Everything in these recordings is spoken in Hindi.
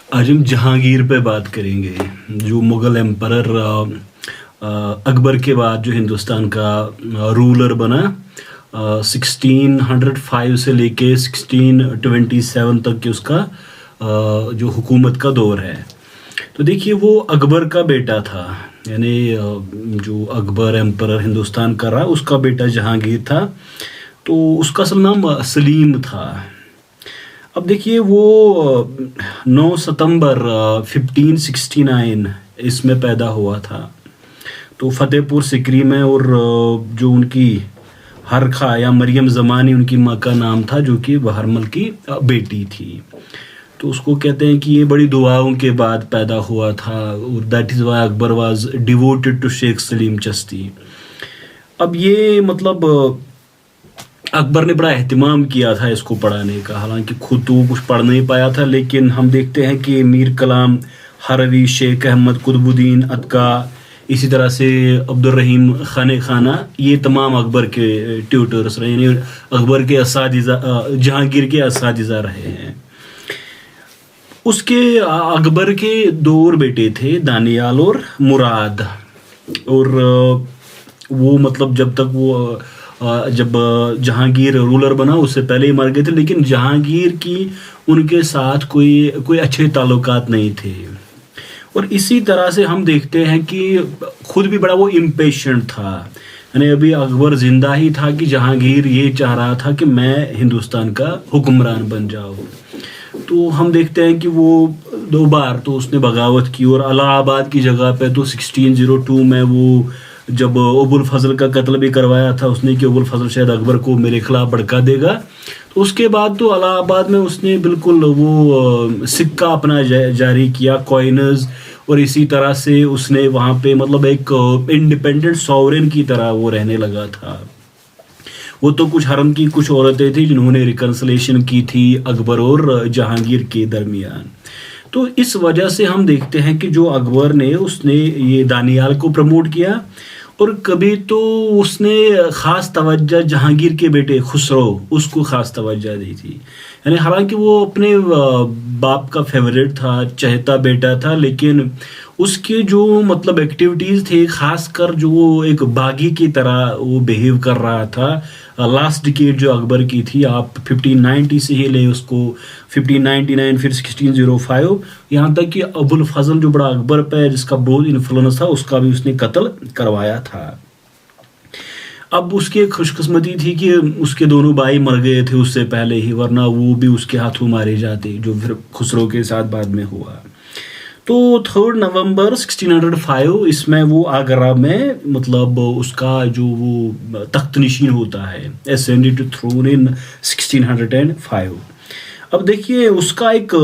आज हम जहांगीर पे बात करेंगे, जो मुगल एम्परर अकबर के बाद जो हिंदुस्तान का रूलर बना। 1605 से लेके 1627 तक के उसका जो हुकूमत का दौर है। तो देखिए, वो अकबर का बेटा था, यानी जो अकबर एम्परर हिंदुस्तान का रहा उसका बेटा जहांगीर था। तो उसका असल नाम सलीम था। अब देखिए, वो 9 सितंबर 1569 इसमें पैदा हुआ था, तो फतेहपुर सिकरी में। और जो उनकी हरखा या मरियम ज़मानी उनकी माँ का नाम था, जो कि बहरमल की बेटी थी। तो उसको कहते हैं कि ये बड़ी दुआओं के बाद पैदा हुआ था, और that is why Akbar was devoted to Shaikh Salim Chishti. अब ये मतलब अकबर ने बड़ा एहतिमाम किया था इसको पढ़ाने का। हालांकि खुद तो वो कुछ पढ़ नहीं पाया था, लेकिन हम देखते हैं कि मीर कलाम हरवी, शेख अहमद कुतुबुद्दीन अतका, इसी तरह से अब्दुर्रहीम खाने खाना, ये तमाम अकबर के ट्यूटर्स रहे, यानी अकबर के असातिज़ा, जहांगीर के असातिज़ा रहे हैं। उसके अकबर के दो और बेटे थे, दानियाल और मुराद। और वो मतलब जब तक वो जब जहांगीर रूलर बना उससे पहले ही मर गए थे, लेकिन जहांगीर की उनके साथ कोई अच्छे ताल्लुकात नहीं थे। और इसी तरह से हम देखते हैं कि खुद भी बड़ा वो इम्पेशेंट था, यानी अभी अकबर जिंदा ही था कि जहांगीर ये चाह रहा था कि मैं हिंदुस्तान का हुक्मरान बन जाऊँ। तो हम देखते हैं कि वो 2 बार तो उसने बगावत की, और इलाहाबाद की जगह पे तो 1602 में वो जब अबुल फजल का कत्ल भी करवाया था उसने, कि अबुल फजल शायद अकबर को मेरे खिलाफ भड़का देगा। तो उसके बाद तो इलाहाबाद में उसने बिल्कुल वो सिक्का अपना जारी किया, कॉइनर्स। और इसी तरह से उसने वहाँ पे मतलब एक इंडिपेंडेंट सॉवरेन की तरह वो रहने लगा था। वो तो कुछ हरम की कुछ औरतें थी जिन्होंने रिकन्सिलेशन की थी अकबर और जहांगीर के दरमियान। तो इस वजह से हम देखते हैं कि जो अकबर ने उसने ये दानियाल को प्रमोट किया, और कभी तो उसने ख़ास तवज्जो जहांगीर के बेटे खुसरो, उसको ख़ास तवज्जो दी थी। यानी हालांकि वो अपने बाप का फेवरेट था, चहेता बेटा था, लेकिन उसके जो मतलब एक्टिविटीज़ थे, ख़ासकर जो वो एक बागी की तरह वो बिहेव कर रहा था। लास्ट डिकेड जो अकबर की थी, आप 1590 से ही ले उसको 1599, फिर 1605, यहाँ तक कि अबुल फजल जो बड़ा अकबर पे जिसका बहुत इन्फ्लुएंस था, उसका भी उसने कत्ल करवाया था। अब उसकी खुशकिस्मती थी कि उसके दोनों भाई मर गए थे उससे पहले ही, वरना वो भी उसके हाथों मारे जाते, जो फिर खुसरो के साथ बाद में हुआ। तो 3 नवंबर 1605 इसमें वो आगरा में मतलब उसका जो वो तख्त नशीन होता है, ascended to throne in 1605। अब देखिए, उसका एक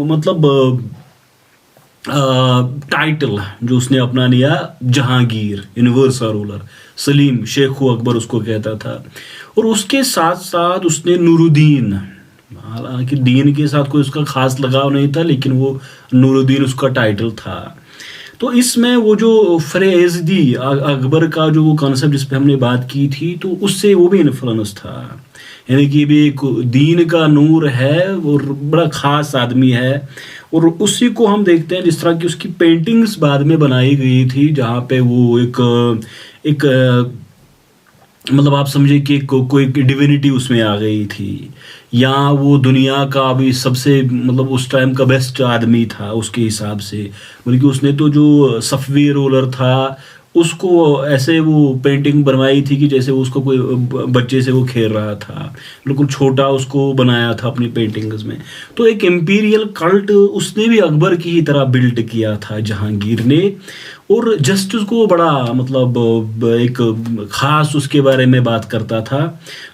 मतलब टाइटल जो उसने अपना लिया, जहांगीर, यूनिवर्सल रूलर, सलीम शेख अकबर उसको कहता था। और उसके साथ साथ उसने नूरुद्दीन, हालांकि दीन के साथ कोई उसका खास लगाव नहीं था, लेकिन वो नूरुद्दीन उसका टाइटल था। तो इसमें वो जो फरेजदी अकबर का जो वो कॉन्सेप्ट जिस पे हमने बात की थी, तो उससे वो भी इन्फ्लुएंस था। यानी कि भी एक दीन का नूर है और बड़ा ख़ास आदमी है। और उसी को हम देखते हैं जिस तरह की उसकी पेंटिंग्स बाद में बनाई गई थी, जहाँ पे वो एक मतलब आप समझे कि कोई डिविनिटी उसमें आ गई थी, या वो दुनिया का अभी सबसे मतलब उस टाइम का बेस्ट आदमी था उसके हिसाब से। बल्कि उसने तो जो सफवी रोलर था उसको ऐसे वो पेंटिंग बनवाई थी कि जैसे उसको कोई बच्चे से वो खेल रहा था, बिल्कुल छोटा उसको बनाया था अपनी पेंटिंग्स में। तो एक इम्पीरियल कल्ट उसने भी अकबर की ही तरह बिल्ड किया था जहांगीर ने। और जस्टिस को बड़ा मतलब एक ख़ास उसके बारे में बात करता था।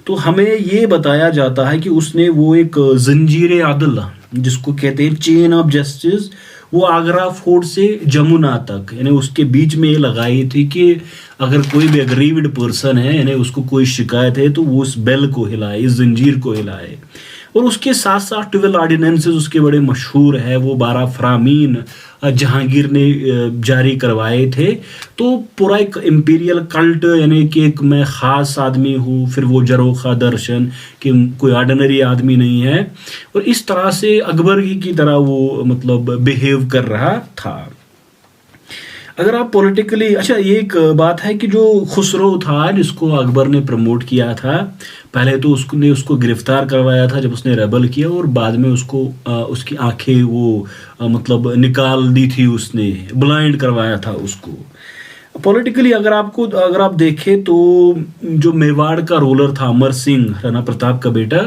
तो हमें ये बताया जाता है कि उसने वो एक जंजीर अदल जिसको कहते हैं चेन ऑफ जस्टिस, वो आगरा फोर्ट से जमुना तक, यानी उसके बीच में ये लगाई थी कि अगर कोई भी अग्रीव्ड पर्सन है, यानी उसको कोई शिकायत है, तो वो उस बेल को हिलाए, इस जंजीर को हिलाए। और उसके साथ साथ 12 ऑर्डिनेंसेस उसके बड़े मशहूर है, वो 12 फरामीन जहांगीर ने जारी करवाए थे। तो पूरा एक इम्पीरियल कल्ट, यानी कि एक मैं ख़ास आदमी हूँ, फिर वो जरोखा दर्शन कि कोई ऑर्डिनरी आदमी नहीं है, और इस तरह से अकबर की तरह वो मतलब बिहेव कर रहा था। अगर आप पॉलिटिकली, अच्छा ये एक बात है कि जो खुसरो था जिसको अकबर ने प्रमोट किया था, पहले तो उसको गिरफ्तार करवाया था जब उसने रेबल किया, और बाद में उसको उसकी आंखें वो मतलब निकाल दी थी, उसने ब्लाइंड करवाया था उसको। पॉलिटिकली अगर आप देखें तो जो मेवाड़ का रूलर था अमर सिंह, राणा प्रताप का बेटा,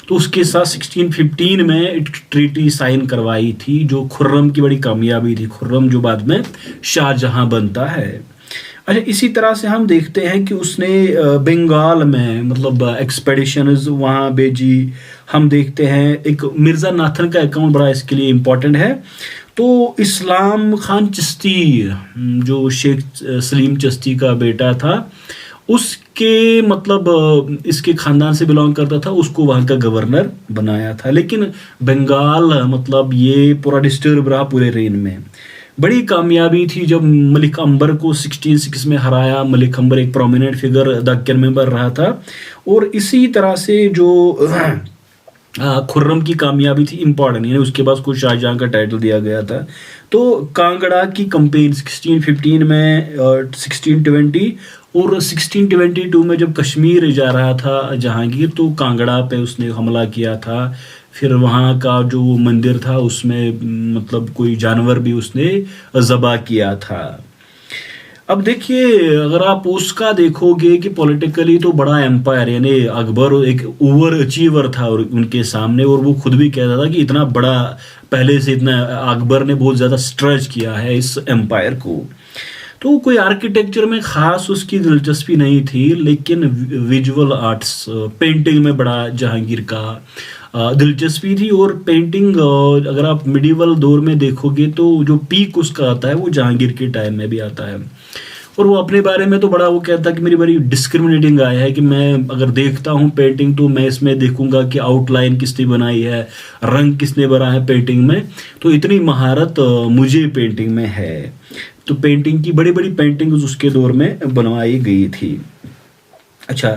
तो उसके साथ 1615 में एक ट्रीटी साइन करवाई थी जो खुर्रम की बड़ी कामयाबी थी, खुर्रम जो बाद में शाहजहां बनता है। अच्छा, इसी तरह से हम देखते हैं कि उसने बंगाल में मतलब एक्सपेडिशंस वहाँ भेजी। हम देखते हैं एक मिर्ज़ा नाथन का अकाउंट बड़ा इसके लिए इम्पोर्टेंट है। तो इस्लाम खान चिश्ती, जो शेख सलीम चिश्ती का बेटा था, उसके मतलब इसके खानदान से बिलोंग करता था, उसको वहाँ का गवर्नर बनाया था। लेकिन बंगाल मतलब ये पूरा डिस्टर्ब रहा पूरे रेन में। बड़ी कामयाबी थी जब मलिक अंबर को 1606 में हराया। मलिक अंबर एक प्रोमिनेंट फिगर दक्कन में बन रहा था, और इसी तरह से जो खुर्रम की कामयाबी थी इम्पॉर्टेंट, यानी उसके बाद उसको शाहजहां का टाइटल दिया गया था। तो कांगड़ा की कंपेन 1615 में, 1620 और 1622 में जब कश्मीर जा रहा था जहांगीर, तो कांगड़ा पे उसने हमला किया था। फिर वहाँ का जो मंदिर था उसमें मतलब कोई जानवर भी उसने ज़बा किया था। अब देखिए, अगर आप उसका देखोगे कि पॉलिटिकली तो बड़ा एम्पायर, यानी अकबर एक ओवर अचीवर था और उनके सामने, और वो खुद भी कहता था कि इतना बड़ा पहले से इतना अकबर ने बहुत ज़्यादा स्ट्रेच किया है इस एम्पायर को। तो कोई आर्किटेक्चर में ख़ास उसकी दिलचस्पी नहीं थी, लेकिन विजुअल आर्ट्स, पेंटिंग में बड़ा जहांगीर का दिलचस्पी थी। और पेंटिंग अगर आप मिडिवल दौर में देखोगे तो जो पीक उसका आता है वो जहांगीर के टाइम में भी आता है। और वो अपने बारे में तो बड़ा वो कहता है कि मेरी बड़ी डिस्क्रिमिनेटिंग आया है कि मैं अगर देखता हूँ पेंटिंग तो मैं इसमें देखूंगा कि आउटलाइन किसने बनाई है, रंग किसने भरा है पेंटिंग में, तो इतनी महारत मुझे पेंटिंग में है। तो पेंटिंग की बड़ी बड़ी पेंटिंग्स उसके दौर में बनवाई गई थी। अच्छा,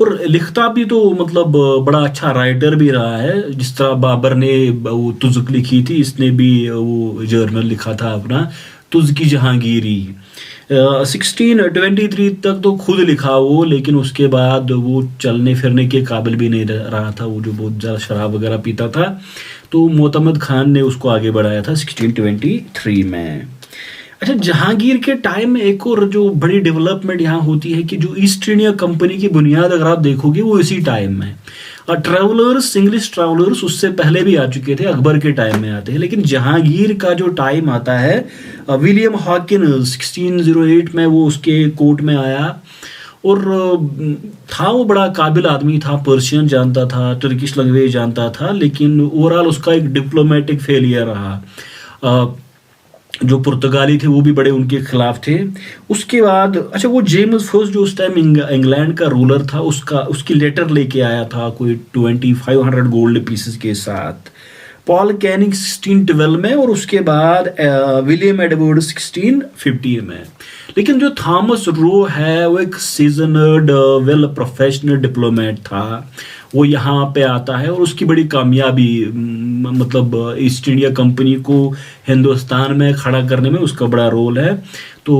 और लिखता भी तो मतलब बड़ा अच्छा राइटर भी रहा है। जिस तरह बाबर ने वो तुज़क लिखी थी, इसने भी वो जर्नल लिखा था अपना तुज़ की जहांगीरी। 1623 तक तो खुद लिखा वो, लेकिन उसके बाद वो चलने फिरने के काबिल भी नहीं रहा था, वो जो बहुत ज़्यादा शराब वगैरह पीता था। तो मोतमद खान ने उसको आगे बढ़ाया था 1623 में। अच्छा, जहांगीर के टाइम में एक और जो बड़ी डेवलपमेंट यहाँ होती है कि जो ईस्ट इंडिया कंपनी की बुनियाद अगर आप देखोगे वो इसी टाइम में। और ट्रैवलर्स, इंग्लिश ट्रैवलर्स उससे पहले भी आ चुके थे, अकबर के टाइम में आते हैं, लेकिन जहांगीर का जो टाइम आता है, विलियम हॉकिन 1608 में वो उसके कोर्ट में आया, और था वो बड़ा काबिल आदमी था, पर्शियन जानता था, तुर्किश लैंग्वेज जानता था, लेकिन ओवरऑल उसका एक डिप्लोमेटिक फेलियर रहा। जो पुर्तगाली थे वो भी बड़े उनके खिलाफ थे। उसके बाद अच्छा, वो जेम्स फर्स्ट जो उस टाइम इंग्लैंड का रूलर था, उसकी लेटर लेके आया था कोई 2500 गोल्ड पीसेस के साथ। पॉल कैनिंग 1612 में, और उसके बाद विलियम एडवर्ड 1615 में। लेकिन जो थॉमस रो है वो एक सीजनड वेल प्रोफेशनल डिप्लोमेट था। वो यहाँ पे आता है और उसकी बड़ी कामयाबी मतलब ईस्ट इंडिया कंपनी को हिंदुस्तान में खड़ा करने में उसका बड़ा रोल है। तो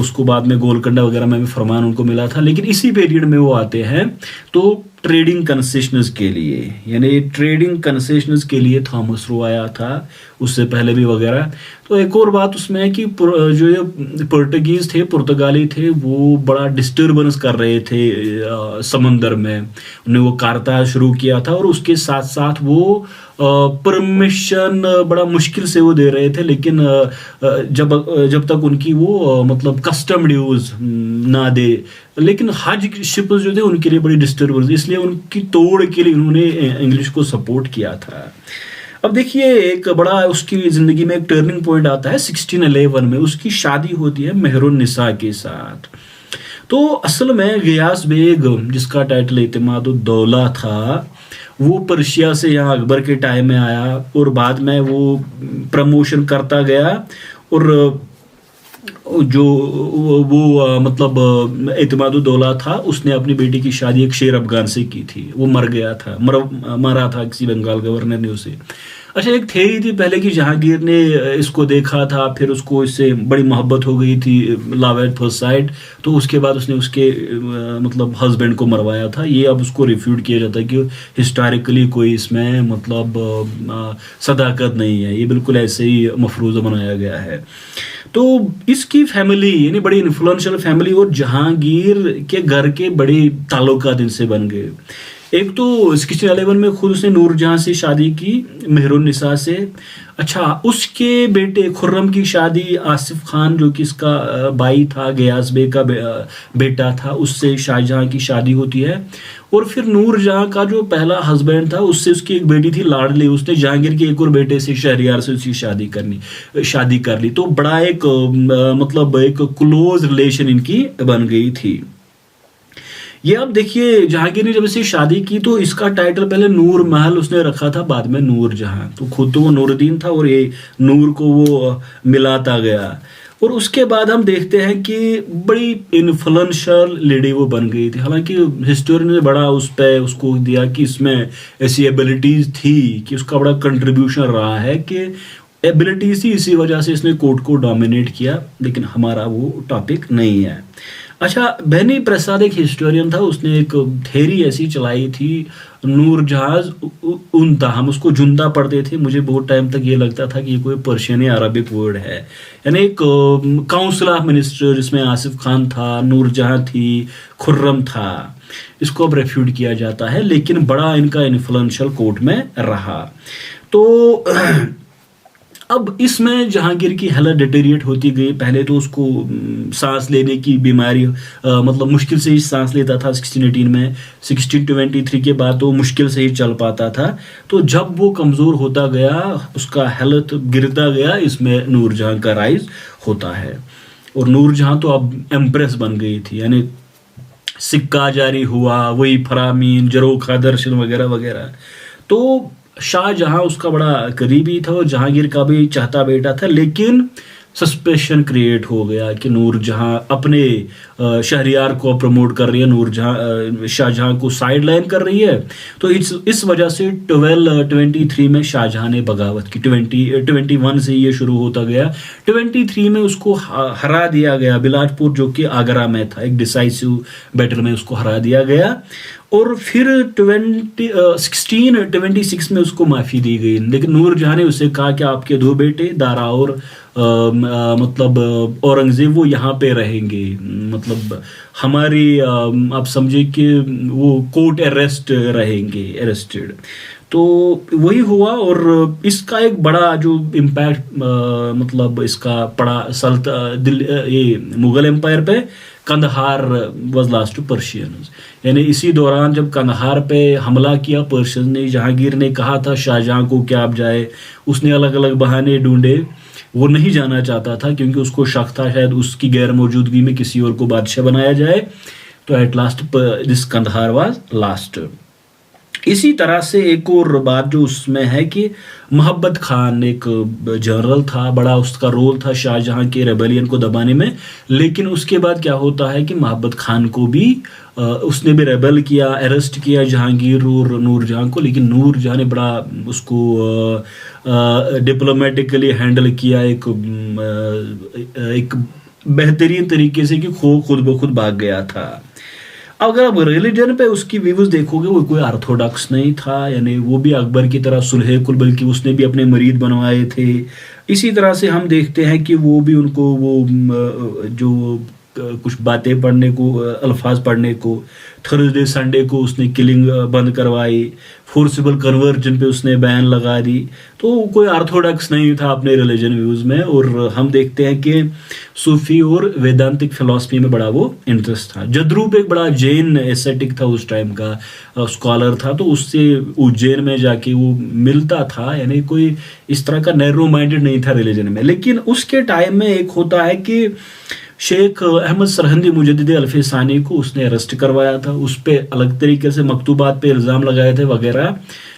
उसको बाद में गोलकंडा वगैरह में भी फरमान उनको मिला था। लेकिन इसी पीरियड में वो आते हैं तो ट्रेडिंग कंसेशंस के लिए, यानी ट्रेडिंग कंसेशंस के लिए थॉमस रो आया था, उससे पहले भी वगैरह। तो एक और बात उसमें है कि जो ये पुर्तगीज थे, पुर्तगाली थे, वो बड़ा डिस्टर्बेंस कर रहे थे समंदर में। उन्होंने वो कारता शुरू किया था, और उसके साथ साथ वो परमिशन बड़ा मुश्किल से वो दे रहे थे। लेकिन जब तक उनकी वो मतलब कस्टम ड्यूज ना दे, लेकिन हज शिप्स जो थे उनके लिए बड़ी डिस्टर्बेंस, इसलिए उनकी तोड़ के लिए उन्होंने इंग्लिश को सपोर्ट किया था। अब देखिए, एक बड़ा उसकी ज़िंदगी में एक टर्निंग पॉइंट आता है 1611 में। उसकी शादी होती है मेहरुन्निसा के साथ। तो असल में गियास बेग, जिसका टाइटल इत्तेमादुद्दौला था, वो पर्शिया से यहाँ अकबर के टाइम में आया और बाद में वो प्रमोशन करता गया। और जो मतलब एतमादुद्दौला था, उसने अपनी बेटी की शादी एक शेर अफगान से की थी। वो मर गया था, मरा था किसी बंगाल गवर्नर ने उसे। अच्छा, एक थ्योरी थी पहले कि जहांगीर ने इसको देखा था, फिर उसको इससे बड़ी मोहब्बत हो गई थी, लव एट फर्स्ट साइट, तो उसके बाद उसने उसके मतलब हस्बैंड को मरवाया था। ये अब उसको रिफ्यूट किया जाता है कि हिस्टोरिकली कोई इसमें मतलब सदाकत नहीं है, ये बिल्कुल ऐसे ही मफरूज़ा बनाया गया है। तो इसकी फैमिली यानी बड़ी इन्फ्लुएंशियल फैमिली, और जहांगीर के घर के बड़े ताल्लुकात इनसे बन गए। एक तो 1611 में खुद उसने नूरजहां से शादी की, मेहरुन्निसा से। अच्छा, उसके बेटे खुर्रम की शादी आसिफ खान, जो कि इसका भाई था, गयास बे का बेटा था, उससे शाहजहां की शादी होती है। और फिर नूरजहां का जो पहला हस्बैंड था, उससे उसकी एक बेटी थी लाडली, उसने जहांगीर के एक और बेटे से, शहरयार से, उसकी शादी कर ली। तो बड़ा एक मतलब एक क्लोज रिलेशन इनकी बन गई थी। ये अब देखिए, जहांगीर ने जब इससे शादी की तो इसका टाइटल पहले नूर महल उसने रखा था, बाद में नूरजहां। तो खुद तो वो नूरुद्दीन था और ये नूर को वो मिलाता गया। और उसके बाद हम देखते हैं कि बड़ी इन्फ्लुएंशियल लेडी वो बन गई थी। हालांकि हिस्टोरियन ने बड़ा उस पर उसको दिया कि इसमें ऐसी एबिलिटीज थी कि उसका बड़ा कंट्रीब्यूशन रहा है, कि एबिलिटीज थी, इसी वजह से इसने कोर्ट को डोमिनेट किया। लेकिन हमारा वो टॉपिक नहीं है। अच्छा, बेनी प्रसाद एक हिस्टोरियन था, उसने एक थ्योरी ऐसी चलाई थी, नूरजहां उनता, हम उसको जुंदा पढ़ते थे। मुझे बहुत टाइम तक ये लगता था कि ये कोई पर्शियन या अरबिक वर्ड है। यानी एक काउंसिल ऑफ मिनिस्टर जिसमें आसिफ खान था, नूरजहां थी, खुर्रम था। इसको अब रेफ्यूट किया जाता है, लेकिन बड़ा इनका इन्फ्लुएंशियल कोर्ट में रहा। तो अब इसमें जहांगीर की हालत डिटेरिएट होती गई। पहले तो उसको सांस लेने की बीमारी, मतलब मुश्किल से ही सांस लेता था 1618 में। 1623 के बाद तो मुश्किल से ही चल पाता था। तो जब वो कमज़ोर होता गया, उसका हेल्थ गिरता गया, इसमें नूरजहां का राइज होता है। और नूरजहां तो अब एम्प्रेस बन गई थी, यानी सिक्का जारी हुआ, वही फरामीन, जरोखा दर्शन वगैरह वगैरह। तो शाहजहां उसका बड़ा करीबी था और जहांगीर का भी चाहता बेटा था। लेकिन सस्पेशन क्रिएट हो गया कि नूरजहां अपने शहरियार को प्रमोट कर रही है, नूरजहां शाहजहां को साइड लाइन कर रही है। तो इस वजह से 1223 में शाहजहां ने बगावत की। 21 से ये शुरू होता गया। 23 में उसको हरा दिया गया, बिलासपुर जो कि आगरा में था, एक डिसाइसिव बैटल में उसको हरा दिया गया। और फिर 1626 में उसको माफ़ी दी गई। लेकिन नूरजहां ने उसे कहा कि आपके दो बेटे दारा और मतलब औरंगजेब वो यहाँ पे रहेंगे, मतलब हमारी आप समझे कि वो कोर्ट अरेस्टेड। तो वही हुआ। और इसका एक बड़ा जो इम्पैक्ट मतलब इसका पड़ा ये मुगल एम्पायर पे, Kandahar was lost to Persians. यानी इसी दौरान जब कंदहार पे हमला किया पर्शियन ने, जहांगीर ने कहा था शाहजहां को कि आप जाए, उसने अलग अलग बहाने ढूंढे, वो नहीं जाना चाहता था क्योंकि उसको शक था शायद उसकी गैर मौजूदगी में किसी और को बादशाह बनाया जाए। तो at last this Kandahar was last. इसी तरह से एक और बात जो उसमें है कि मोहब्बत खान एक जनरल था, बड़ा उसका रोल था शाहजहां के रेबेलियन को दबाने में। लेकिन उसके बाद क्या होता है कि मोहब्बत खान को भी उसने भी रेबेल किया, अरेस्ट किया जहांगीर और नूरजहां को। लेकिन नूरजहां ने बड़ा उसको डिप्लोमेटिकली हैंडल किया, एक बेहतरीन तरीके से, कि खुद ब खुद भाग गया था। अगर आप रिलीजन पे उसकी व्यूज देखोगे, वो कोई ऑर्थोडॉक्स नहीं था, यानी वो भी अकबर की तरह सुलह कुल, बल्कि उसने भी अपने मरीद बनवाए थे। इसी तरह से हम देखते हैं कि वो भी उनको वो जो कुछ बातें पढ़ने को, अल्फाज पढ़ने को, थर्सडे संडे को उसने किलिंग बंद करवाई, फोर्सिबल कन्वर्जन पे उसने बैन लगा दी। तो कोई ऑर्थोडॉक्स नहीं था अपने रिलीजन व्यूज़ में। और हम देखते हैं कि सूफी और वेदांतिक फिलॉसफी में बड़ा वो इंटरेस्ट था। जद्रूप एक बड़ा जैन एस्थेटिक था, उस टाइम का स्कॉलर था, तो उससे उज्जैन में जाके वो मिलता था, यानी कोई इस तरह का नैरो माइंडेड नहीं था रिलीजन में। लेकिन उसके टाइम में एक होता है कि शेख अहमद सरहंदी मुजद्दिद अल्फसानी को उसने अरेस्ट करवाया था था, उस पर अलग तरीके से मकतूबात पे इल्ज़ाम लगाए थे वगैरह,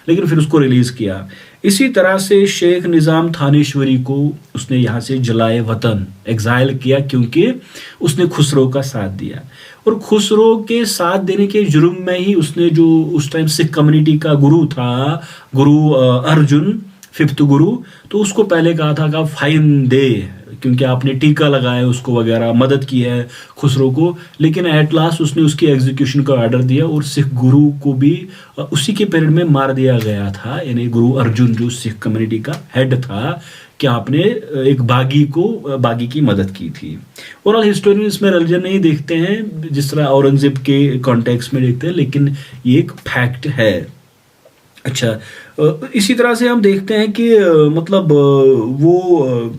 लेकिन फिर उसको रिलीज़ किया। इसी तरह से शेख निज़ाम थानेश्वरी को उसने यहाँ से जलाए वतन, एग्जाइल किया, क्योंकि उसने खुसरो का साथ दिया। और खुसरो के साथ देने के जुर्म में ही उसने, जो उस टाइम सिख कम्युनिटी का गुरु था, गुरु अर्जुन, 5th गुरु, तो उसको पहले कहा था कि फाइन दे, क्योंकि आपने टीका लगाया उसको वगैरह, मदद की है खुसरो को। लेकिन एट लास्ट उसने उसकी एग्जीक्यूशन का ऑर्डर दिया और सिख गुरु को भी उसी के पीरियड में मार दिया गया था, यानी गुरु अर्जुन जो सिख कम्युनिटी का हेड था, कि आपने एक बागी की मदद की थी। ओवरऑल हिस्टोरियन इसमें रिलीजन नहीं देखते हैं जिस तरह औरंगजेब के कॉन्टेक्स्ट में देखते हैं, लेकिन ये एक फैक्ट है। अच्छा, इसी तरह से हम देखते हैं कि मतलब वो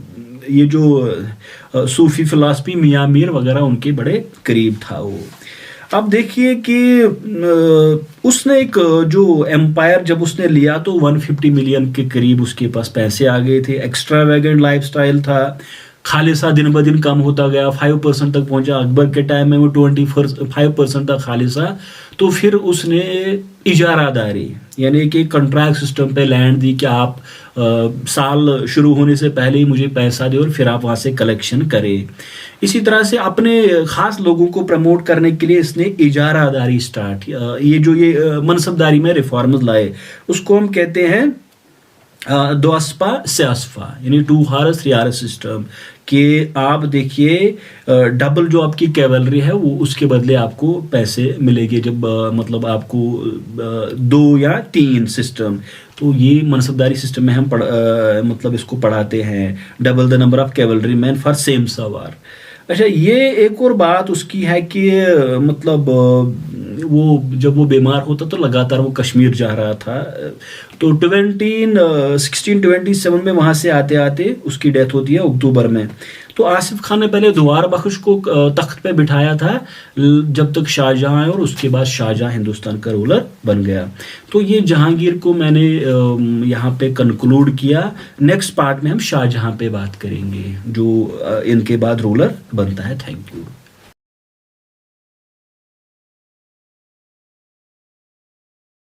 ये जो सूफी फिलासफी मियाँ मीर वगैरह उनके बड़े करीब था वो। अब देखिए कि उसने एक जो एम्पायर जब उसने लिया तो 150 मिलियन के करीब उसके पास पैसे आ गए थे, एक्स्ट्रावेगेंट लाइफस्टाइल था, खालिसा दिन ब दिन कम होता गया, 5% तक पहुंचा। अकबर के टाइम में वो 25% था खालिसा। तो फिर उसने इजारादारी यानी कि कॉन्ट्रैक्ट सिस्टम पे लैंड दी कि आप साल शुरू होने से पहले ही मुझे पैसा दे और फिर आप वहाँ से कलेक्शन करें। इसी तरह से अपने ख़ास लोगों को प्रमोट करने के लिए इसने इजारादारी स्टार्ट, ये मनसबदारी में रिफॉर्म्स लाए, उसको हम कहते हैं दोस्पा स्यास्फा, यानी 2 हॉर्स 3 हॉर्स सिस्टम, कि आप देखिए डबल जो आपकी कैवलरी है वो उसके बदले आपको पैसे मिलेंगे जब मतलब आपको 2 या 3 सिस्टम। तो ये मनसबदारी सिस्टम में हम मतलब इसको पढ़ाते हैं, double the number of cavalry man for same सवार। अच्छा, ये एक और बात उसकी है कि मतलब वो जब वो बीमार होता तो लगातार वो कश्मीर जा रहा था। तो 1627 में वहाँ से आते आते उसकी डेथ होती है अक्टूबर में। तो आसिफ खान ने पहले दुआर बख्श को तख्त पे बिठाया था जब तक शाहजहां आए, और उसके बाद शाहजहां हिंदुस्तान का रूलर बन गया। तो ये जहांगीर को मैंने यहाँ पे कंक्लूड किया। नेक्स्ट पार्ट में हम शाहजहां पे बात करेंगे जो इनके बाद रूलर बनता है। Thank you.